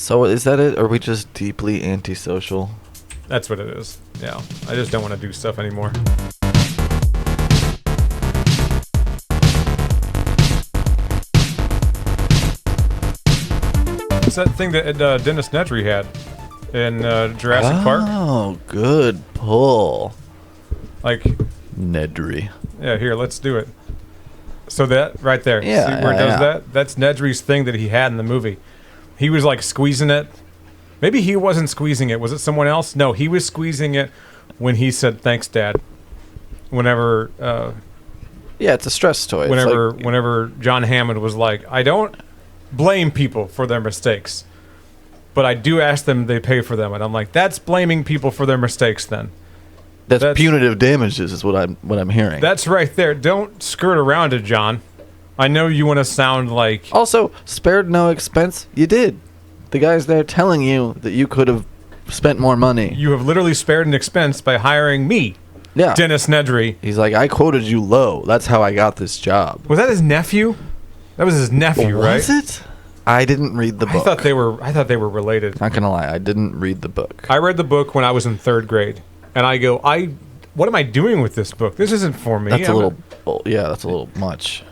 So is that it? Or are we just deeply antisocial? That's what it is. Yeah. I just don't want to do stuff anymore. It's that thing that Dennis Nedry had in Jurassic Park. Oh, good pull. Like, Nedry. yeah, here, let's do it. So that right there, Yeah, see where it does yeah. that? That's Nedry's thing that he had in the movie. He was like squeezing it. Maybe he wasn't squeezing it. Was it someone else? No, he was squeezing it when he said, "Thanks, Dad." Whenever, Yeah, it's a stress toy. It's whenever John Hammond was like, "I don't blame people for their mistakes, but I do ask them they pay for them," and I'm like, "That's blaming people for their mistakes, then." that's punitive damages, is what I'm hearing. That's right there. Don't skirt around it, John. I know you want to sound like... Also, spared no expense. You did. The guy's there telling you that you could have spent more money. You have literally spared an expense by hiring me, Yeah. Dennis Nedry. He's like, I quoted you low. That's how I got this job. Was that his nephew? That was his nephew, right? Was it? I didn't read the book. I thought they were related. Not gonna lie, I didn't read the book. I read the book when I was in 3rd grade, and I go, what am I doing with this book? This isn't for me. That's a little much.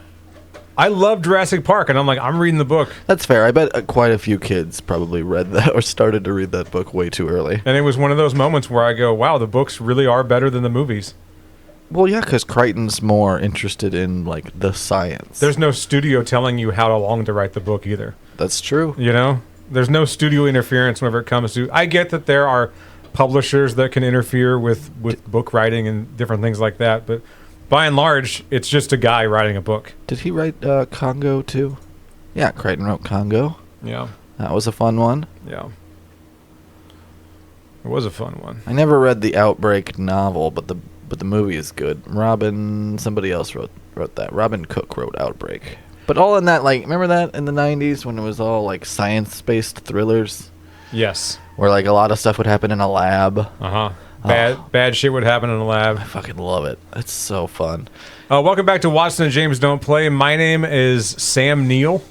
I love Jurassic Park, and I'm like, I'm reading the book. That's fair. I bet quite a few kids probably read that or started to read that book way too early. And it was one of those moments where I go, wow, the books really are better than the movies. Well, yeah, because Crichton's more interested in, like, the science. There's no studio telling you how long to write the book either. That's true. You know? There's no studio interference whenever it comes to... I get that there are publishers that can interfere with book writing and different things like that, but by and large, it's just a guy writing a book. Did he write Congo, too? Yeah, Crichton wrote Congo. Yeah. That was a fun one. Yeah. It was a fun one. I never read the Outbreak novel, but the movie is good. Somebody else wrote that. Robin Cook wrote Outbreak. But all in that, like, remember that in the 90s when it was all, like, science-based thrillers? Yes. Where, like, a lot of stuff would happen in a lab. Uh-huh. Bad shit would happen in a lab. I fucking love it. It's so fun. Welcome back to Watson and James Don't Play. My name is Sam Neill.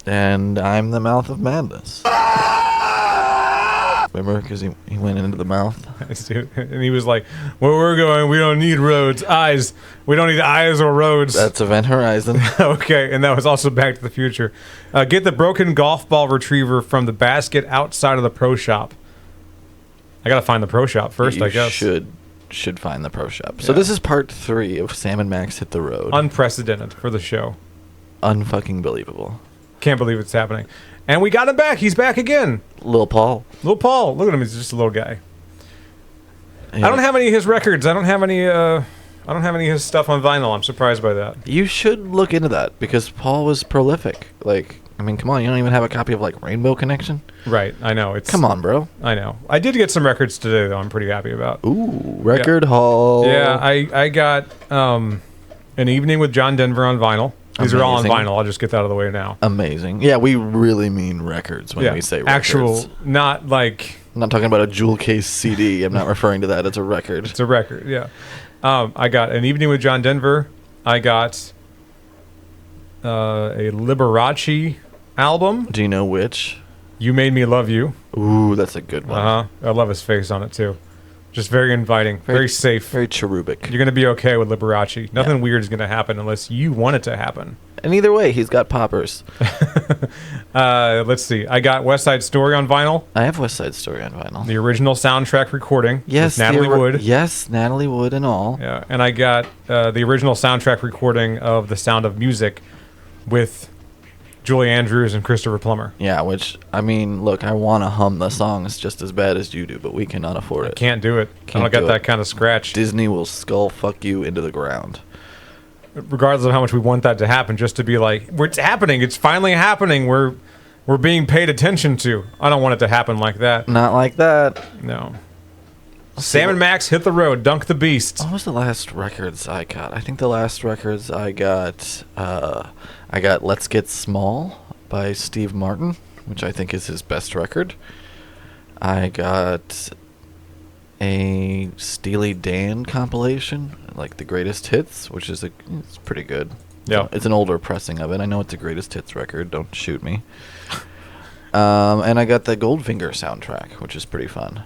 And I'm the Mouth of Madness. Remember? Because he went into the mouth. And he was like, where we're going, we don't need roads. Eyes. We don't need eyes or roads. That's Event Horizon. Okay, and that was also Back to the Future. Get the broken golf ball retriever from the basket outside of the pro shop. I gotta find the pro shop first, I guess. Should find the pro shop. So this is part 3 of Sam and Max Hit the Road. Unprecedented for the show. Unfucking believable. Can't believe it's happening. And we got him back. He's back again. Lil Paul. Look at him. He's just a little guy. Yeah. I don't have any of his records. I don't have any of his stuff on vinyl. I'm surprised by that. You should look into that because Paul was prolific. Like, I mean, come on, you don't even have a copy of, like, Rainbow Connection? Right, I know. Come on, bro. I know. I did get some records today, though. I'm pretty happy about. Ooh, record haul. Yeah, I got An Evening with John Denver on vinyl. These are all on vinyl. I'll just get that out of the way now. Amazing. Yeah, we really mean records when we say records. Actual, not like... I'm not talking about a jewel case CD. I'm not referring to that. It's a record. It's a record, yeah. I got An Evening with John Denver. I got a Liberace album. Do you know which? You Made Me Love You. Ooh, that's a good one. I love his face on it, too. Just very inviting, very safe. Very cherubic. You're going to be okay with Liberace. Nothing weird is going to happen unless you want it to happen. And either way, he's got poppers. Let's see. I got West Side Story on vinyl. I have West Side Story on vinyl. The original soundtrack recording. Yes. With Natalie Wood. Yes, Natalie Wood and all. Yeah, and I got the original soundtrack recording of The Sound of Music with Julie Andrews and Christopher Plummer. Yeah, which, I mean, look, I want to hum the songs just as bad as you do, but we cannot afford it. Can't do it. I don't got that kind of scratch. Disney will skull fuck you into the ground. Regardless of how much we want that to happen, just to be like, it's happening. It's finally happening. We're being paid attention to. I don't want it to happen like that. Not like that. No. Sam and Max Hit the Road. Dunk the Beast. What was the last records I got? I think the last records I got Let's Get Small by Steve Martin, which I think is his best record. I got a Steely Dan compilation, like the greatest hits, which is it's pretty good. Yeah. It's an older pressing of it. I know it's a greatest hits record. Don't shoot me. And I got the Goldfinger soundtrack, which is pretty fun.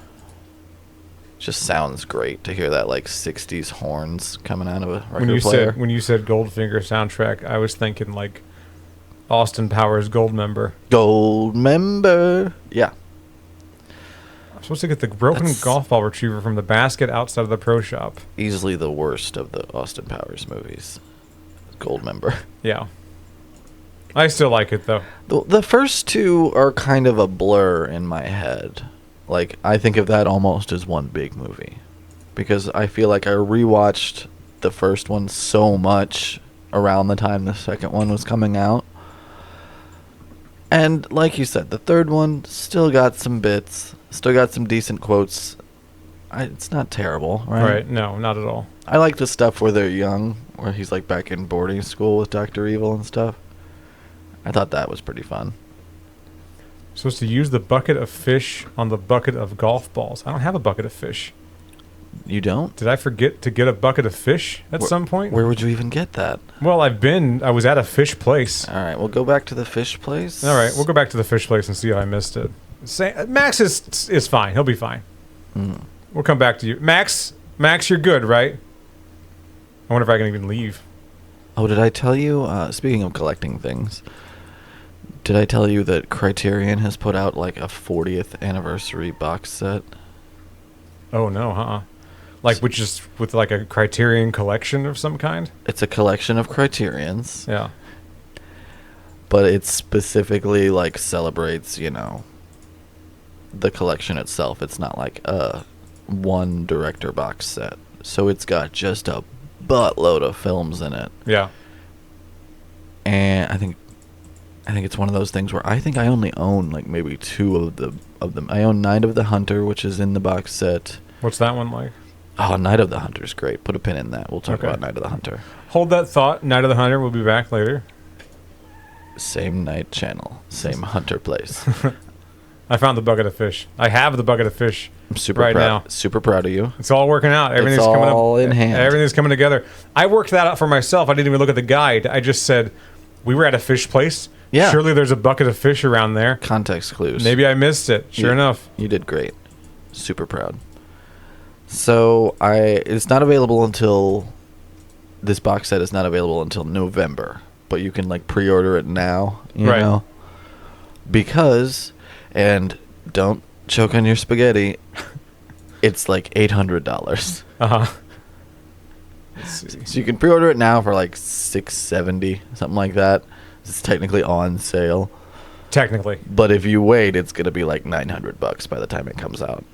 Just sounds great to hear that like 60s horns coming out of a record player. When you said Goldfinger soundtrack, I was thinking like Austin Powers Goldmember. Goldmember. Yeah. I'm supposed to get the broken golf ball retriever from the basket outside of the pro shop. Easily the worst of the Austin Powers movies. Goldmember. Yeah. I still like it, though. The first two are kind of a blur in my head. Like, I think of that almost as one big movie. Because I feel like I rewatched the first one so much around the time the second one was coming out. And, like you said, the third one still got some bits. Still got some decent quotes. It's not terrible, right? Right, no, not at all. I like the stuff where they're young, where he's, like, back in boarding school with Dr. Evil and stuff. I thought that was pretty fun. Supposed to use the bucket of fish on the bucket of golf balls. I don't have a bucket of fish. You don't? Did I forget to get a bucket of fish at some point? Where would you even get that? Well, I was at a fish place. All right, we'll go back to the fish place. All right, we'll go back to the fish place and see if I missed it. Max is fine. He'll be fine. We'll come back to you. Max, you're good, right? I wonder if I can even leave. Oh, did I tell you, speaking of collecting things, did I tell you that Criterion has put out like a 40th anniversary box set? Oh, no, Like, which is with like a Criterion collection of some kind? It's a collection of Criterions. Yeah. But it specifically like celebrates, the collection itself. It's not like a one director box set. So it's got just a buttload of films in it. Yeah. And I think it's one of those things where I think I only own like maybe two of them. I own Night of the Hunter, which is in the box set. What's that one like? Oh, Night of the Hunter is great. Put a pin in that. We'll talk about Night of the Hunter. Hold that thought. Night of the Hunter. We'll be back later. Same night channel. Same hunter place. I found the bucket of fish. I have the bucket of fish. I'm super proud. Now. Super proud of you. It's all working out. Everything's it's coming all up. in hand. Everything's coming together. I worked that out for myself. I didn't even look at the guide. I just said, we were at a fish place. Yeah. Surely there's a bucket of fish around there. Context clues. Maybe I missed it. Sure enough. You did great. Super proud. So it's not available until this box set is not available until November, but you can like pre-order it now, you know, because, and don't choke on your spaghetti, it's like $800. So you can pre-order it now for like $670, something like that. It's technically on sale. Technically. But if you wait, it's gonna be like $900 by the time it comes out.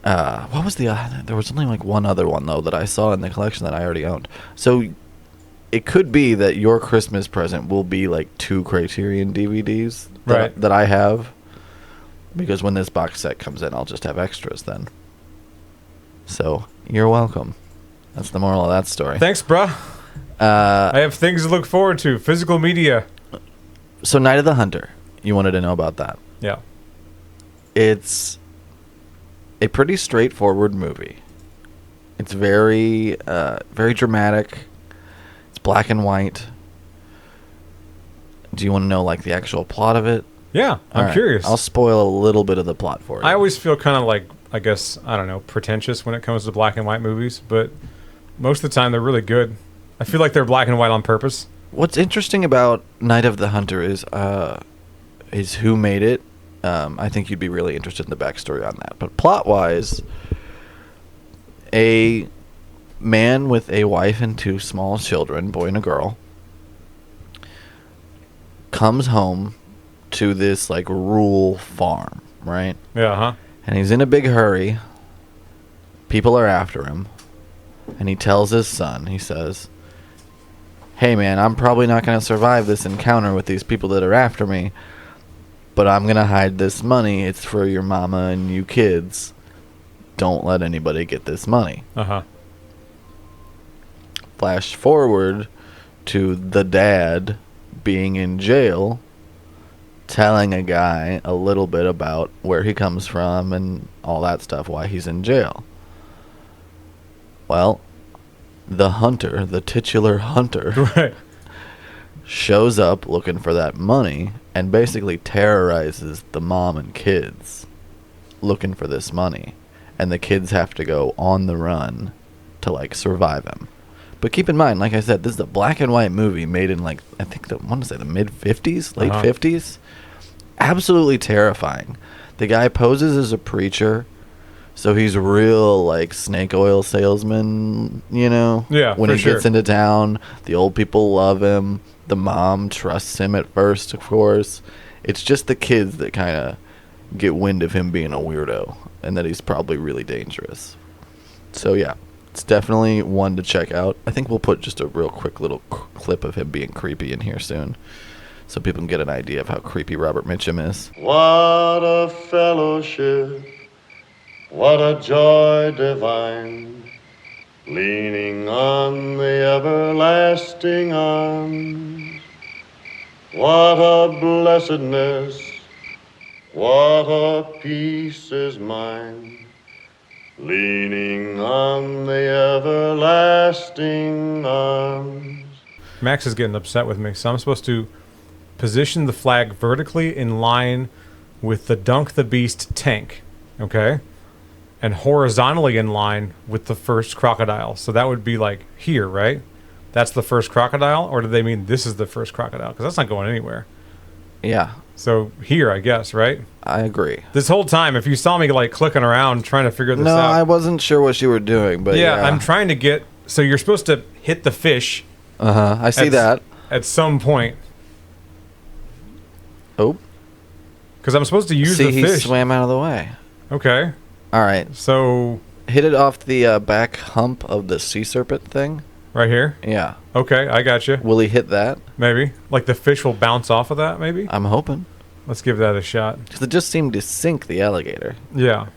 What was there was only like one other one though that I saw in the collection that I already owned. So it could be that your Christmas present will be like 2 Criterion DVDs that I have, because when this box set comes in, I'll just have extras then. So you're welcome. That's the moral of that story. Thanks, bruh. I have things to look forward to. Physical media. So Night of the Hunter. You wanted to know about that. Yeah. It's a pretty straightforward movie. It's very dramatic. It's black and white. Do you want to know like the actual plot of it? Yeah, I'm curious. I'll spoil a little bit of the plot for you. I always feel kind of like, I guess, I don't know, pretentious when it comes to black and white movies, but most of the time they're really good. I feel like they're black and white on purpose. What's interesting about Night of the Hunter is who made it. I think you'd be really interested in the backstory on that. But plot-wise, a man with a wife and 2 small children, boy and a girl, comes home to this like rural farm, right? Yeah, And he's in a big hurry. People are after him. And he tells his son, he says, "Hey man, I'm probably not going to survive this encounter with these people that are after me, but I'm going to hide this money. It's for your mama and you kids. Don't let anybody get this money." Flash forward to the dad being in jail, telling a guy a little bit about where he comes from and all that stuff, why he's in jail. Well, the hunter, the titular hunter, shows up looking for that money and basically terrorizes the mom and kids looking for this money. And the kids have to go on the run to, like, survive him. But keep in mind, like I said, this is a black and white movie made in, like, I think, I want to say the mid-50s, late 50s. Absolutely terrifying. The guy poses as a preacher, so he's real, like, snake oil salesman, you know? Yeah, when for he sure. gets into town, the old people love him. The mom trusts him at first, of course. It's just the kids that kind of get wind of him being a weirdo and that he's probably really dangerous. So, yeah, it's definitely one to check out. I think we'll put just a real quick little clip of him being creepy in here soon, so people can get an idea of how creepy Robert Mitchum is. What a fellowship, what a joy divine, leaning on the everlasting arms. What a blessedness, what a peace is mine, leaning on the everlasting arms. Max is getting upset with me, so I'm supposed to position the flag vertically in line with the Dunk the Beast tank, okay? And horizontally in line with the first crocodile. So that would be like here, right? That's the first crocodile? Or do they mean this is the first crocodile? Because that's not going anywhere. Yeah, So here, I guess, right? I agree. This whole time, if you saw me like clicking around trying to figure this No, out. I wasn't sure what you were doing, but yeah, yeah. I'm trying to get... So you're supposed to hit the fish Uh-huh, I see that. at some point. Oh, Because I'm supposed to use see, the he fish. swam out of the way. Okay. All right, So, hit it off the back hump of the sea serpent thing. right here. Yeah. Okay, I got you. Will he hit that? Maybe. Like the fish will bounce off of that, maybe? I'm hoping. Let's give that a shot. Because it just seemed to sink the alligator. Yeah.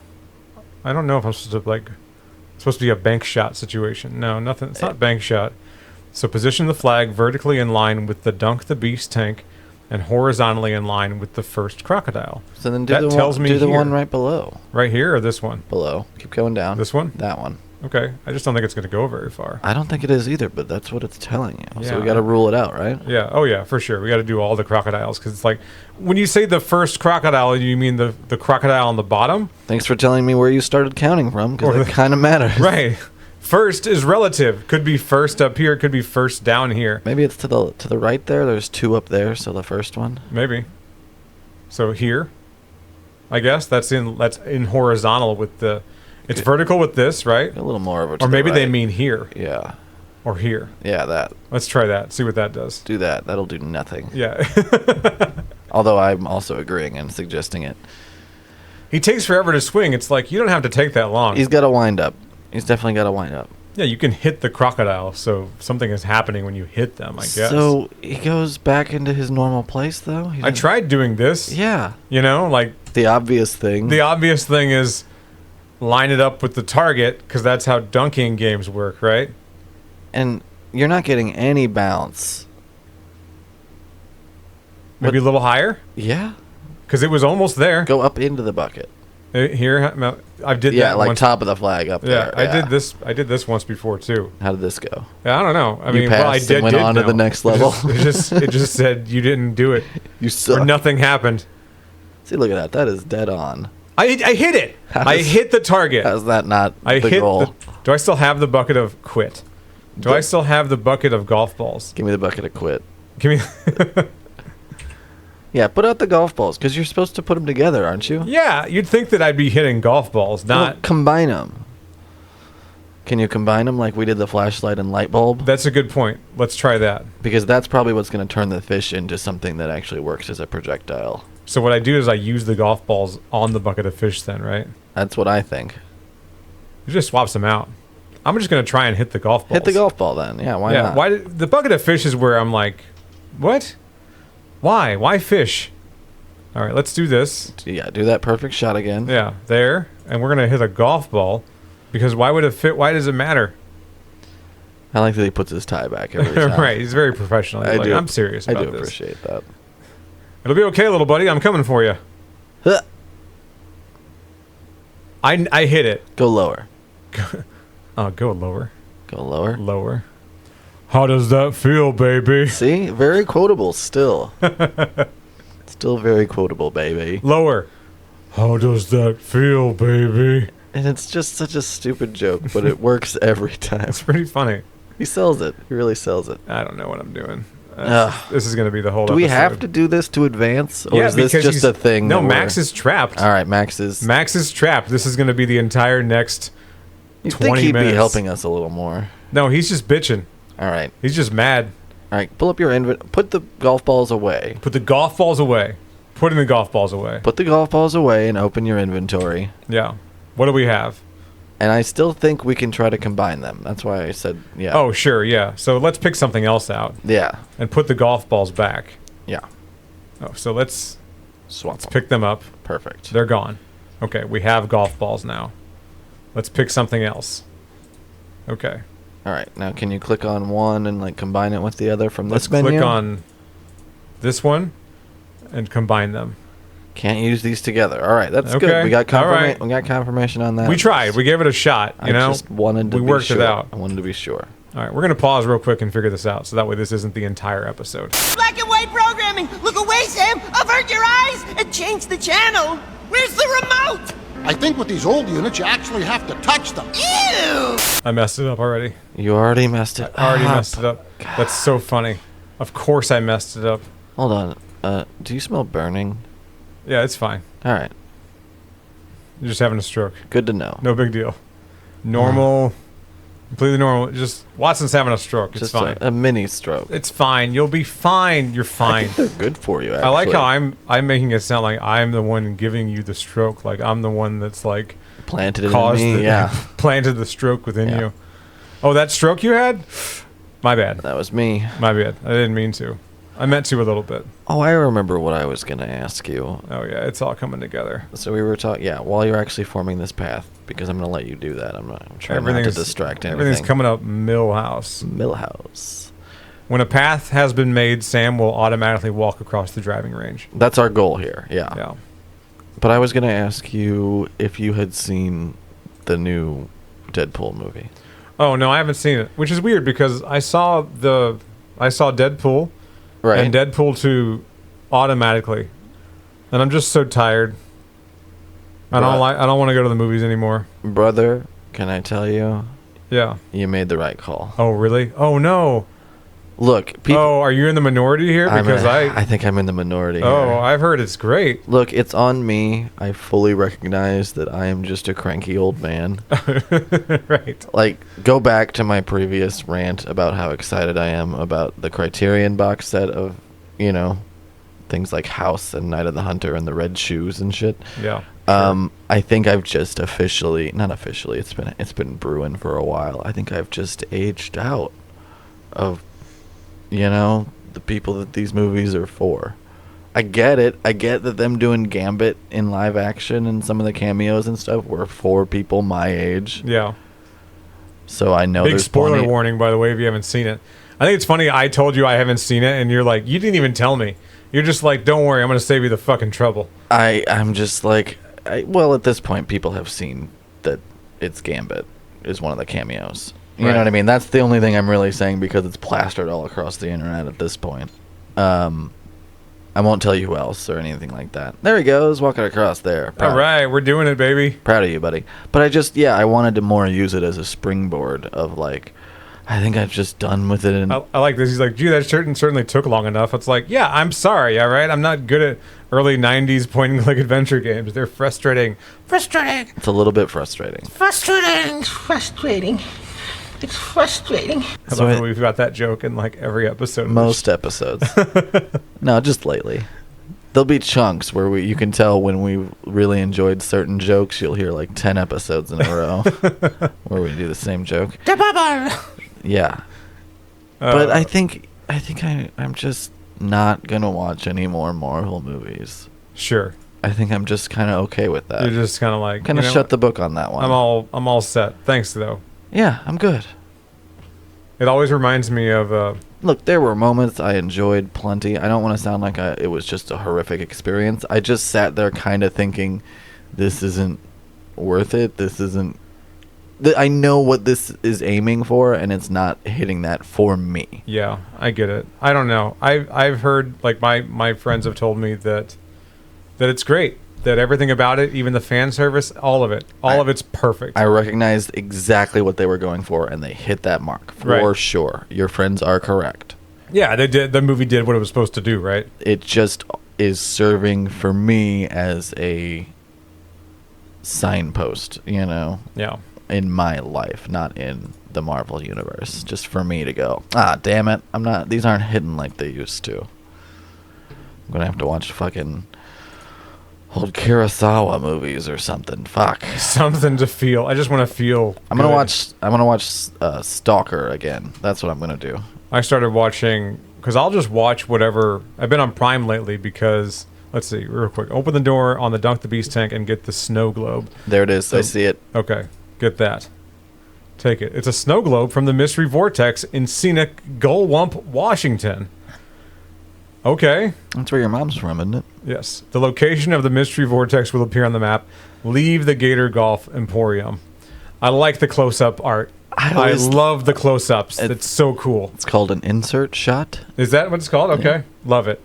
I don't know if I'm supposed to, like... It's supposed to be a bank shot situation. No, nothing. It's not bank shot. So position the flag vertically in line with the Dunk the Beast tank and horizontally in line with the first crocodile. So then do That the tells one, me do the here. one right below. Right here or this one? Below. Keep going down. This one? That one. Okay. I just don't think it's going to go very far. I don't think it is either, but that's what it's telling you. So Yeah. we got to rule it out, right? Yeah. Oh, yeah, for sure. We got to do all the crocodiles because it's like when you say the first crocodile, you mean the crocodile on the bottom? Thanks for telling me where you started counting from, Or because the- it kind of matters. Right. First is relative. Could be first up here. Could be first down here. Maybe it's to the right there. There's two up there, so the first one. Maybe. So here, I guess that's in horizontal with the. It's vertical with this, right? A little more over to Or maybe the they right. mean here Yeah. or here. Yeah, that. Let's try that. See what that does. Do that. That'll do nothing. Yeah. Although I'm also agreeing and suggesting it. He takes forever to swing. It's like you don't have to take that long. He's got to wind up. He's definitely got to wind up. Yeah, you can hit the crocodile, so something is happening when you hit them, I guess. So he goes back into his normal place, though? I tried doing this. Yeah. You know, like The obvious thing. the obvious thing is line it up with the target because that's how dunking games work, right? And you're not getting any bounce. Maybe a little higher Yeah. because it was almost there. Go up into the bucket. Here, I did Yeah, that like once. top of the flag up Yeah, there. I did this. I did this once before too. How did this go? Yeah, I don't know. I You mean, well, I passed did. and went did on to know. the next level. It just said you didn't do it, You or suck. nothing happened. See, look at that. That is dead on. I hit it. How I does- hit the target. How's that not I the hit. goal? Do I still have the bucket of quit? Do I still have the bucket of golf balls? Give me the bucket of quit. Give me. Yeah, put out the golf balls, because you're supposed to put them together, aren't you? Yeah, you'd think that I'd be hitting golf balls, Well, not. combine them. Can you combine them like we did the flashlight and light bulb? That's a good point. Let's try that. Because that's probably what's going to turn the fish into something that actually works as a projectile. So what I do is I use the golf balls on the bucket of fish. Then, right? That's what I think. It just swaps them out. I'm just gonna try and hit the golf balls. Hit the golf ball then. Yeah, why Yeah. not? Why the bucket of fish is where I'm like, what? Why? Why fish? All right, let's do this. Yeah, do that perfect shot again. Yeah, there, and we're gonna hit a golf ball, because why would it fit? Why does it matter? I like that he puts his tie back every time. Right, he's very professional. He's I like, do. I'm serious I about do this. appreciate that. It'll be okay, little buddy. I'm coming for you. Huh. I hit it. Go lower. Go lower. Go lower. Lower. How does that feel, baby? See? Very quotable still. Still very quotable, baby. Lower. How does that feel, baby? And it's just such a stupid joke, but it works every time. It's pretty funny. He sells it. He really sells it. I don't know what I'm doing. Ugh. This is going to be the whole Do we episode. have to do this to advance? Or Yeah, is this because just a thing? No, that Max we're- is trapped. All right, Max is... Max is trapped. This is going to be the entire next You'd 20 think he'd minutes. be helping us a little more. No, he's just bitching. All right. He's just mad. All right, pull up your put the golf balls away. Put the golf balls away. Putting the golf balls away. Put the golf balls away and open your inventory. Yeah. What do we have? And I still think we can try to combine them. That's why I said, yeah. Oh, sure, yeah. So let's pick something else out Yeah. and put the golf balls back. Yeah. Oh, so let's Swap them. pick them up. Perfect. They're gone. Okay, we have golf balls now. Let's pick something else. Okay. All right. Now, can you click on one and like combine it with the other from Let's this menu? click on this one and combine them. Can't use these together. All right, that's Okay, good. We got all right. We got confirmation on that. We tried. We gave it a shot, you know? I just wanted to we be worked sure. it out. I wanted to be sure. All right, we're going to pause real quick and figure this out so that way this isn't the entire episode. Black and white programming. Look away, Sam. Avert your eyes and change the channel. Where's the remote? I think with these old units, you actually have to touch them. Ew. I messed it up already. You already messed it. I already up. messed it up. That's so funny. Of course I messed it up. Hold on. Do you smell burning? Yeah, it's fine. All right. You're just having a stroke. Good to know. No big deal. Normal. Completely normal. Just Watson's having a stroke. It's Just fine. a mini stroke. It's fine. You'll be fine. You're I fine. think they're good for you. Actually. I like how I'm making it sound like I'm the one giving you the stroke. Like I'm the one that's like planted it in caused me. the, Yeah, planted the stroke within Yeah. you. Oh, that stroke you had? My bad. that was me. My bad. I didn't mean to. I meant to a little bit. Oh, I remember what I was gonna ask you. Oh yeah, it's all coming together. So we were talking. Yeah, while you're actually forming this path, because I'm gonna let you do that. I'm trying not to distract anything. Everything's coming up Millhouse. Millhouse. When a path has been made, Sam will automatically walk across the driving range. That's our goal here. Yeah. Yeah. But I was gonna ask you if you had seen the new Deadpool movie. Oh no, I haven't seen it, which is weird because I saw Deadpool Right. and Deadpool 2 automatically, and I'm just so tired. I don't want to go to the movies anymore. Brother, can I tell you? Yeah. You made the right call. Oh really? Oh no. Look, people. Oh, are you in the minority here? Because I think I'm in the minority. Oh, here. I've heard it's great. Look, it's on me. I fully recognize that I am just a cranky old man. Right. Like, go back to my previous rant about how excited I am about the Criterion box set of, you know, things like House and Night of the Hunter and the Red Shoes and shit. Yeah. I think I've just not officially, it's been brewing for a while. I think I've just aged out of, you know, the people that these movies are for. I get it. I get that them doing Gambit in live action and some of the cameos and stuff were for people my age. Yeah. So I know Big there's spoiler plenty- warning, by the way, if you haven't seen it. I think it's funny. I told you I haven't seen it, and you're like, you didn't even tell me. You're just like, don't worry, I'm going to save you the fucking trouble. I'm just like, well, at this point, people have seen that it's Gambit is one of the cameos. You Right. know what I mean? That's the only thing I'm really saying because it's plastered all across the internet at this point. I won't tell you who else or anything like that. There he goes, walking across there. All right, we're doing it, baby. Proud of you, buddy. But I wanted to more use it as a springboard of like, I think I've just done with it. And I like this. He's like, gee, that certainly took long enough. It's like, yeah, I'm sorry, all right? I'm not good at early 90s point-and-click adventure games. They're frustrating. Frustrating. it's a little bit frustrating. Frustrating. Frustrating. It's frustrating. I love that we've got that joke in like every episode. Most episodes. No, just lately. There'll be chunks where you can tell when we really enjoyed certain jokes. You'll hear like 10 episodes in a row where we do the same joke. The bubble. Yeah. But I think I'm just not gonna watch any more Marvel movies. Sure. I think I'm just kind of okay with that. You're just kind of like, Kind of shut the book on that one. I'm all set. Thanks, though. Yeah, I'm good. It always reminds me of Look, there were moments I enjoyed plenty. I don't want to sound like it was just a horrific experience. I just sat there kind of thinking, this isn't worth it. This isn't I know what this is aiming for, and it's not hitting that for me. Yeah, I get it. I don't know. I've heard, like, my friends have told me that it's great. That everything about it, even the fan service, all of it's perfect. I recognized exactly what they were going for, and they hit that mark for sure. Your friends are correct. Yeah, they did. The movie did what it was supposed to do, right? It just is serving for me as a signpost, Yeah. in my life, not in the Marvel universe. Just for me to go, damn it, these aren't hitting like they used to. I'm gonna have to watch fucking old Kurosawa movies or something. Fuck. Something to feel. I just want to feel. I'm gonna watch Stalker again. That's what I'm gonna do. I started watching because I'll just watch whatever. I've been on Prime lately because let's see, real quick. Open the door on the Dunk the Beast tank and get the snow globe. There it is. So, I see it. Okay, get that. Take it. It's a snow globe from the Mystery Vortex in scenic Gullwump, Washington. Okay. That's where your mom's from, isn't it? Yes. The location of the Mystery Vortex will appear on the map. Leave the Gator Golf Emporium. I like the close-up art. I love the close-ups. It's so cool. It's called an insert shot. Is that what it's called? Okay. Yeah. Love it.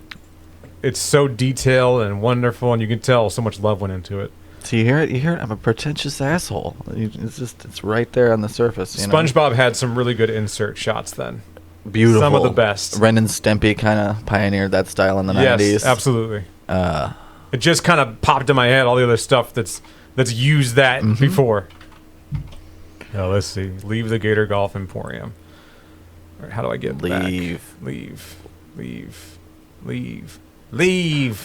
It's so detailed and wonderful, and you can tell so much love went into it. So you hear it? You hear it? I'm a pretentious asshole. It's right there on the surface. SpongeBob had some really good insert shots then. Beautiful. Some of the best. Ren and Stimpy kind of pioneered that style in the 90s. Yes, absolutely. It just kind of popped in my head, all the other stuff that's used that before. Now, let's see. Leave the Gator Golf Emporium. All right, how do I get back? Leave.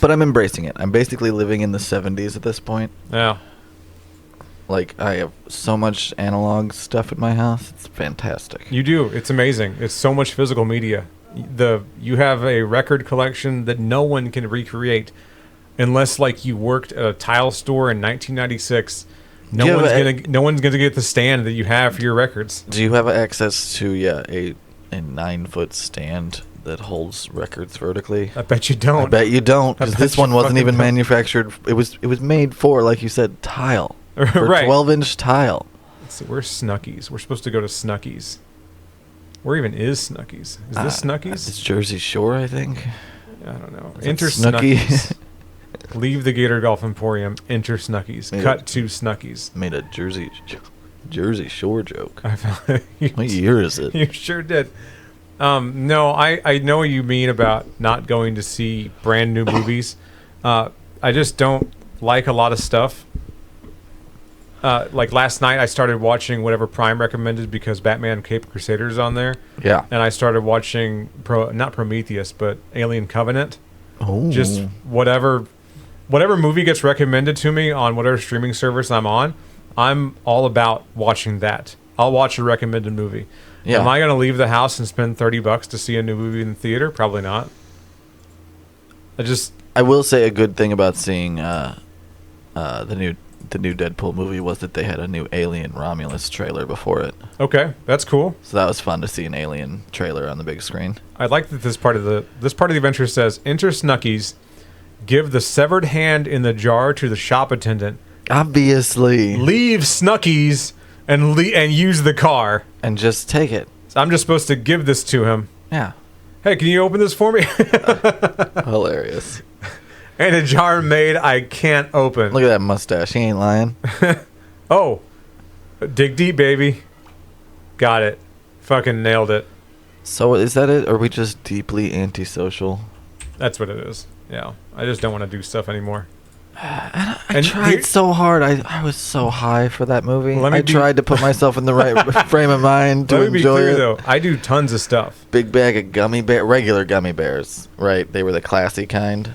But I'm embracing it. I'm basically living in the 70s at this point. Yeah. Like, I have so much analog stuff in my house. It's fantastic. You do. It's amazing. It's so much physical media. You have a record collection that no one can recreate unless, like, you worked at a tile store in 1996. No one's gonna get the stand that you have for your records. Do you have access to a 9-foot stand that holds records vertically? I bet you don't. I bet you don't, because this one wasn't even manufactured. It was made for, like you said, tile. For right. 12-inch tile. Let's see, where's Snuckies? We're supposed to go to Snuckies. Where even is Snuckies? Is this Snuckies? It's Jersey Shore, I think. I don't know. Enter Snuckies. Leave the Gator Golf Emporium. Enter Snuggies. Cut to Snuggies. Made a Jersey Shore joke. What year is it? You sure did. No, I know what you mean about not going to see brand new movies. I just don't like a lot of stuff. Like last night, I started watching whatever Prime recommended because Batman Cape Crusader is on there. Yeah. And I started watching not Prometheus, but Alien Covenant. Oh. Just whatever movie gets recommended to me on whatever streaming service I'm on, I'm all about watching that. I'll watch a recommended movie. Yeah. Am I going to leave the house and spend $30 to see a new movie in the theater? Probably not. I will say a good thing about seeing the new Deadpool movie was that they had a new Alien Romulus trailer before it. Okay, that's cool. So that was fun to see an Alien trailer on the big screen. I like that this part of the adventure says, enter Snuckies, give the severed hand in the jar to the shop attendant. Obviously. Leave Snuckies and use the car. And just take it. So I'm just supposed to give this to him. Yeah. Hey, can you open this for me? Hilarious. And a jar made I can't open. Look at that mustache. He ain't lying. Oh. Dig deep, baby. Got it. Fucking nailed it. So is that it? Or are we just deeply antisocial? That's what it is. Yeah. I just don't want to do stuff anymore. I tried so hard. I was so high for that movie. I tried to put myself in the right frame of mind to enjoy it. Though. I do tons of stuff. Big bag of regular gummy bears. Right. They were the classy kind.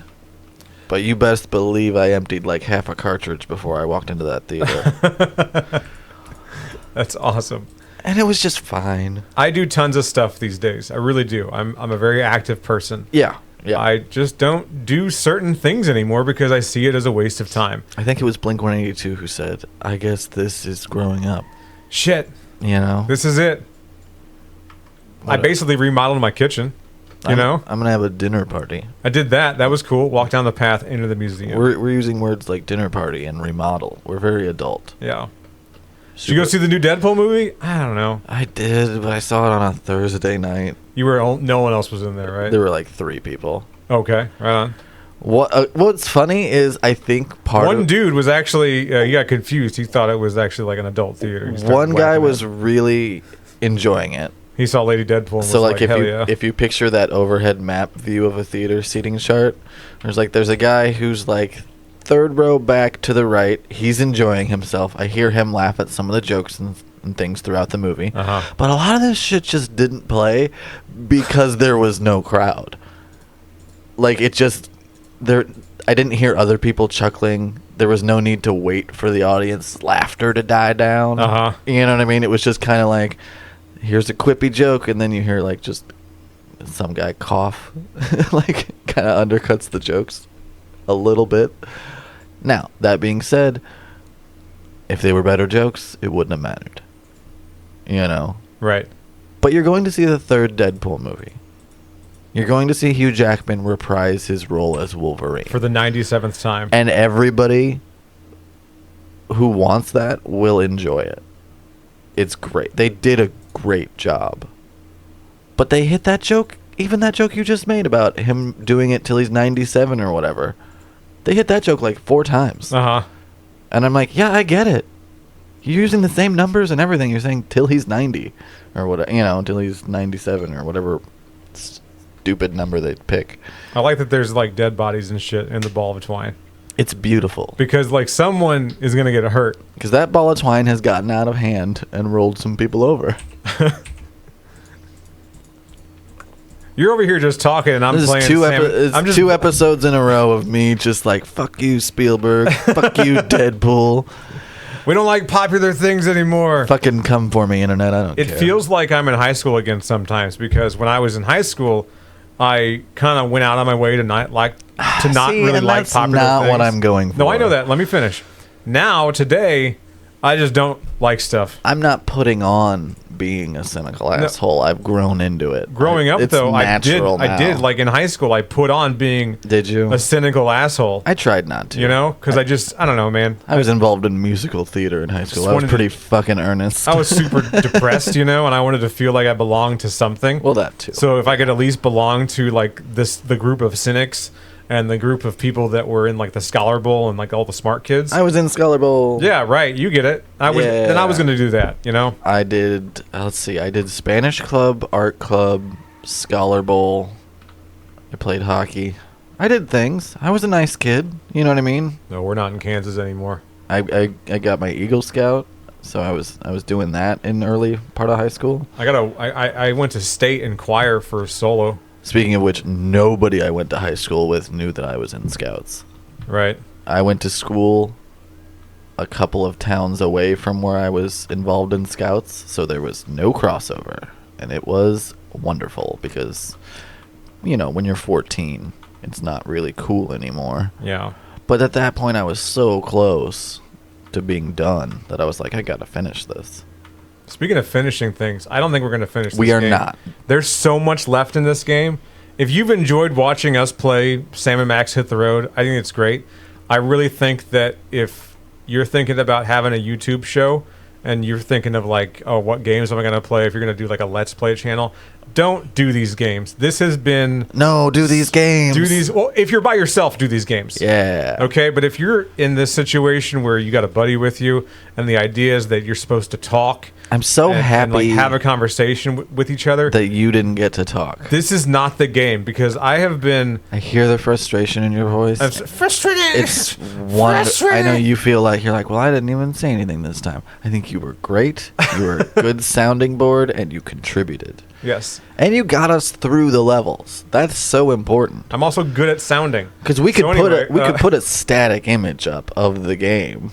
But you best believe I emptied like half a cartridge before I walked into that theater. That's awesome. And it was just fine. I do tons of stuff these days. I really do. I'm a very active person. Yeah. Yeah. I just don't do certain things anymore because I see it as a waste of time. I think it was Blink-182 who said, I guess this is growing up. Shit. You know? This is it. I basically remodeled my kitchen. I'm going to have a dinner party. I did that. That was cool. Walk down the path into the museum. We're using words like dinner party and remodel. We're very adult. Yeah. Did you go see the new Deadpool movie? I don't know. I did, but I saw it on a Thursday night. No one else was in there, right? There were like 3 people. Okay, right on. What's funny is I think one dude was actually he got confused. He thought it was actually like an adult theater. One guy was really enjoying it. He saw Lady Deadpool. And So was like if you picture that overhead map view of a theater seating chart, there's a guy who's like 3rd row back to the right. He's enjoying himself. I hear him laugh at some of the jokes and things throughout the movie. But a lot of this shit just didn't play because there was no crowd. Like it just I didn't hear other people chuckling. There was no need to wait for the audience laughter to die down. You know what I mean? It was just kind of like, here's a quippy joke, and then you hear like just some guy cough, like kind of undercuts the jokes a little bit. Now, that being said, if they were better jokes, it wouldn't have mattered. You know? Right. But you're going to see the 3rd Deadpool movie. You're going to see Hugh Jackman reprise his role as Wolverine. For the 97th time. And everybody who wants that will enjoy it. It's great. They did a great job. But they hit that joke, even that joke you just made about him doing it till he's 97 or whatever. They hit that joke like 4 times. And I'm like, yeah, I get it. You're using the same numbers and everything. You're saying till he's 90 or what, until he's 97 or whatever stupid number they pick. I like that there's like dead bodies and shit in the ball of twine. It's beautiful. Because like someone is going to get hurt. Because that ball of twine has gotten out of hand and rolled some people over. You're over here just talking and I'm playing it's 2 episodes in a row of me just like, fuck you, Spielberg. Fuck you, Deadpool. We don't like popular things anymore. Fucking come for me, internet. I don't care. It feels like I'm in high school again sometimes because when I was in high school, I kind of went out on my way to not really like popular that's not things. What I'm going for. No, I know that. Let me finish. Now, today, I just don't like stuff. I'm not putting on being a cynical asshole. I've grown into it. Growing up, though, I did. Like in high school, I put on being a cynical asshole. I tried not to. You know? Because I don't know, man. I was involved in musical theater in high school. I was pretty fucking earnest. I was super depressed, and I wanted to feel like I belonged to something. Well, that too. So if I could at least belong to like the group of cynics and the group of people that were in like the Scholar Bowl and like all the smart kids. I was in Scholar Bowl. Yeah, right. You get it. Then I was going to do that, I did, let's see, I did Spanish Club, Art Club, Scholar Bowl. I played hockey. I did things. I was a nice kid. You know what I mean? No, we're not in Kansas anymore. I got my Eagle Scout, so I was doing that in early part of high school. I went to state and choir for solo. Speaking of which, nobody I went to high school with knew that I was in Scouts. Right. I went to school a couple of towns away from where I was involved in Scouts, so there was no crossover. And it was wonderful because, when you're 14, it's not really cool anymore. Yeah. But at that point, I was so close to being done that I was like, I gotta finish this. Speaking of finishing things, I don't think we're going to finish this We are game. not. There's so much left in this game. If you've enjoyed watching us play Sam and Max Hit the Road, I think it's great. I really think that if you're thinking about having a YouTube show and you're thinking of like, oh, what games am I going to play? If you're going to do like a Let's Play channel, don't do these games. This has been... No, do these games. Well, if you're by yourself, do these games. Yeah. Okay, but if you're in this situation where you got a buddy with you and the idea is that you're supposed to talk... I'm so happy and like have a conversation with each other. That you didn't get to talk. This is not the game because I have been... I hear the frustration in your voice. I'm frustrated. It's frustrating. I know you feel like you're like, well, I didn't even say anything this time. I think you were great. You were a good sounding board and you contributed. Yes. And you got us through the levels. That's so important. I'm also good at sounding. Because we could could put a static image up of the game.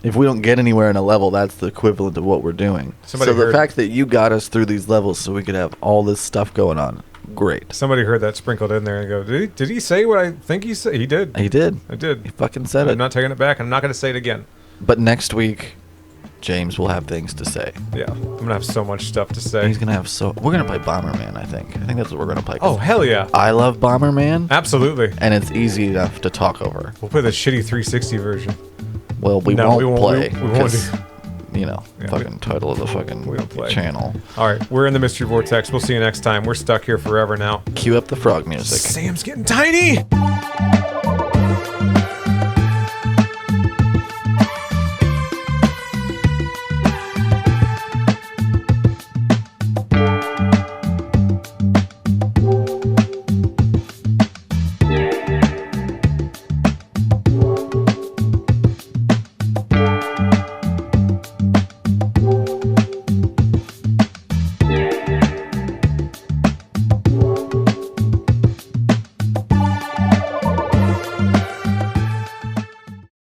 If we don't get anywhere in a level, that's the equivalent of what we're doing. So the fact that you got us through these levels so we could have all this stuff going on, great. Somebody heard that sprinkled in there and go, did he say what I think he said? He did. He did. I did. He fucking said it. I'm not taking it back. I'm not going to say it again. But next week, James will have things to say. Yeah, I'm going to have so much stuff to say. He's going to have we're going to play Bomberman, I think. I think that's what we're going to play. Oh, hell yeah. I love Bomberman. Absolutely. And it's easy enough to talk over. We'll play the shitty 360 version. Well, we won't play. We won't do. fucking title of the fucking We don't play. channel. All right, we're in the Mystery Vortex. We'll see you next time. We're stuck here forever now. Cue up the frog music. Sam's getting tiny.